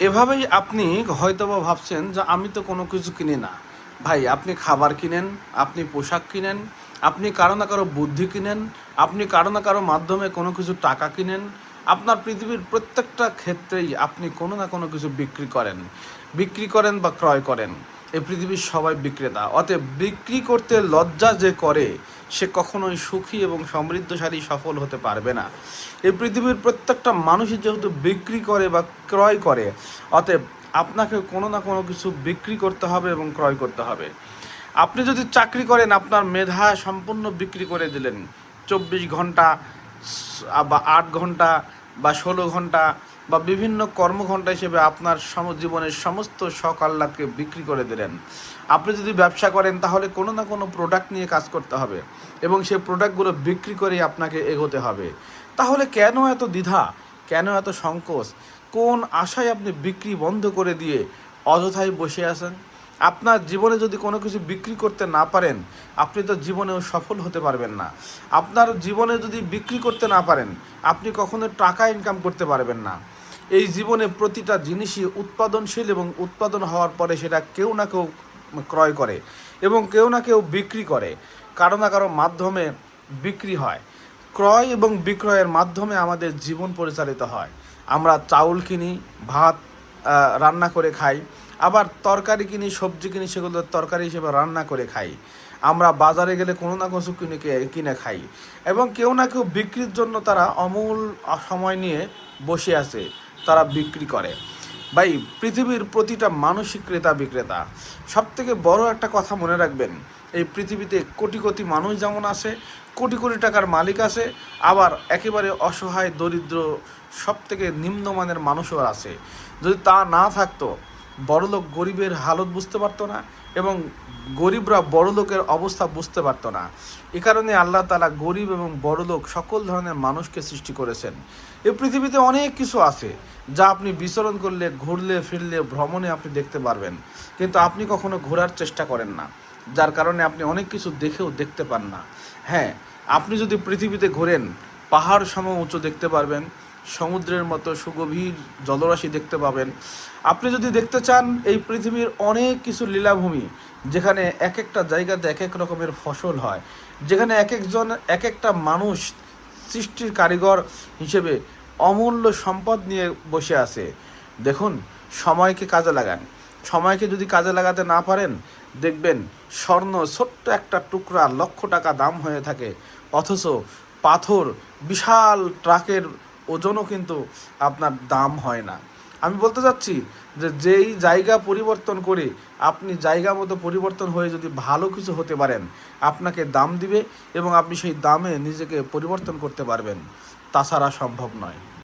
এভাবেই আপনি হয়তোবা ভাবছেন যে আমি তো কোনো কিছু কিনি না। ভাই, আপনি খাবার কিনেন, আপনি পোশাক কিনেন, আপনি কারো না কারো বুদ্ধি কিনেন, আপনি কারো না কারো মাধ্যমে কোনো কিছু টাকা কিনেন। আপনার পৃথিবীর প্রত্যেকটা ক্ষেত্রেই আপনি কোনো না কোনো কিছু বিক্রি করেন বা ক্রয় করেন। এই পৃথিবীর সবাই বিক্রেতা, অতএব বিক্রি করতে লজ্জা যে করে সে কখনোই সুখী এবং সমৃদ্ধশালী সফল হতে পারবে না। এই পৃথিবীর প্রত্যেকটা মানুষই যেহেতু বিক্রি করে বা ক্রয় করে, অতএব আপনাকে কোনো না কোনো কিছু বিক্রি করতে হবে এবং ক্রয় করতে হবে। আপনি যদি চাকরি করেন, আপনার মেধা সম্পূর্ণ বিক্রি করে দিলেন। 24 ঘন্টা বা 8 ঘন্টা বা 16 ঘন্টা বা বিভিন্ন কর্মঘণ্টা হিসেবে আপনার জীবনের সমস্ত শখ আহ্লাদকে বিক্রি করে দিলেন। আপনি যদি ব্যবসা করেন তাহলে কোনো না কোনো প্রোডাক্ট নিয়ে কাজ করতে হবে এবং সেই প্রোডাক্টগুলো বিক্রি করেই আপনাকে এগোতে হবে। তাহলে কেন এত দ্বিধা, কেন এত সংকোচ? কোন আশায় আপনি বিক্রি বন্ধ করে দিয়ে অযথাই বসে আছেন? আপনার জীবনে যদি কোনো কিছু বিক্রি করতে না পারেন, আপনি তো জীবনেও সফল হতে পারবেন না। আপনার জীবনে যদি বিক্রি করতে না পারেন, আপনি কখনো টাকা ইনকাম করতে পারবেন না। এই জীবনে প্রতিটা জিনিসই উৎপাদনশীল এবং উৎপাদন হওয়ার পরে সেটা কেউ না কেউ ক্রয় করে এবং কেউ না কেউ বিক্রি করে, কারো না কারো মাধ্যমে বিক্রি হয়। ক্রয় এবং বিক্রয়ের মাধ্যমে আমাদের জীবন পরিচালিত হয়। আমরা চাউল কিনি, ভাত রান্না করে খাই, আবার তরকারি কিনি, সবজি কিনি, সেগুলো তরকারি হিসেবে রান্না করে খাই। আমরা বাজারে গেলে কোনো না কিছু কিনে খাই এবং কেউ না কেউ বিক্রির জন্য তারা অমূল সময় নিয়ে বসে আছে, তারা বিক্রি করে। ভাই, পৃথিবীর প্রতিটা মানুষই ক্রেতা বিক্রেতা। সব থেকে বড় একটা কথা মনে রাখবেন, এই পৃথিবীতে কোটি কোটি মানুষ যেমন আছে, কোটি কোটি টাকার মালিক আছে, আবার একেবারে অসহায় দরিদ্র সব থেকে নিম্নমানের মানুষও আছে। যদি তা না থাকতো, বড়লোক গরিবের হালত বুঝতে পারতো না এবং গরিবরা বড়লোকের অবস্থা বুঝতে পারতো না। এ কারণে আল্লাহ তাআলা গরিব এবং বড়লোক সকল ধরনের মানুষকে সৃষ্টি করেছেন। এই পৃথিবীতে অনেক কিছু আছে যা আপনি বিচরণ করলে, ঘুরলে ফিরলে, ভ্রমণে আপনি দেখতে পারবেন, কিন্তু আপনি কখনো ঘোরার চেষ্টা করেন না, যার কারণে আপনি অনেক কিছু দেখেও দেখতে পান না। হ্যাঁ, আপনি যদি পৃথিবীতে ঘোরেন, পাহাড় সম উঁচু দেখতে পারবেন, সমুদ্রের মতো সুগভীর জলরাশি দেখতে পাবেন। আপনি যদি দেখতে চান এই পৃথিবীর অনেক কিছু লীলাভূমি, যেখানে এক একটা জায়গাতে এক এক রকমের ফসল হয়, যেখানে এক একজন এক একটা মানুষ সৃষ্টির কারিগর হিসেবে অমূল্য সম্পদ নিয়ে বসে আছে। দেখুন, সময়কে কাজে লাগান। সময়কে যদি কাজে লাগাতে না পারেন, দেখবেন স্বর্ণ ছোট্ট একটা টুকরা লক্ষ টাকা দাম হয়ে থাকে, অথচ পাথর বিশাল ট্রাকের ওজনও কিন্তু আপনার দাম হয় না। আমি বলতে চাচ্ছি যে যেই জায়গা পরিবর্তন করে আপনি জায়গা মতো পরিবর্তন হয়ে যদি ভালো কিছু হতে পারেন, আপনাকে দাম দিবে এবং আপনি সেই দামে নিজেকে পরিবর্তন করতে পারবেন। তাছাড়া সম্ভব নয়।